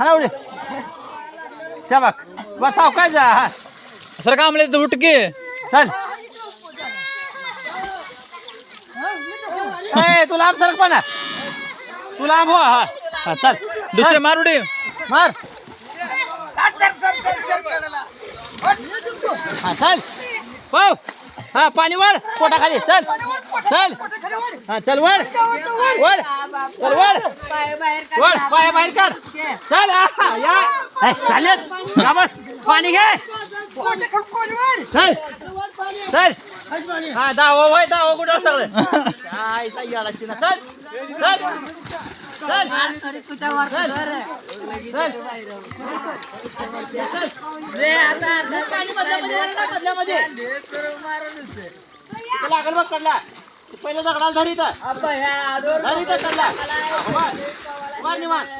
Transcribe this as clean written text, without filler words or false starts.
हा उडी त्या बघ बस सावकाश जा हा सर का आमले उठके चल ए तू लांब सरक पण तू लांब हो हा हा चल दुसरे मार उडी मार हा चल पाव हा पाणी वळ पोटाखाली चल चल हा चल वळ वळ चल वळ वळ पाय बाहेर काढ चल या चालेल जा बस पाणी घे चल चल हा दावा होय दावा कुठं सगळं काय याला चिना चल चल चल लागल बघ कडला पहिलं दगडाला धरी तर चढला मार निवांत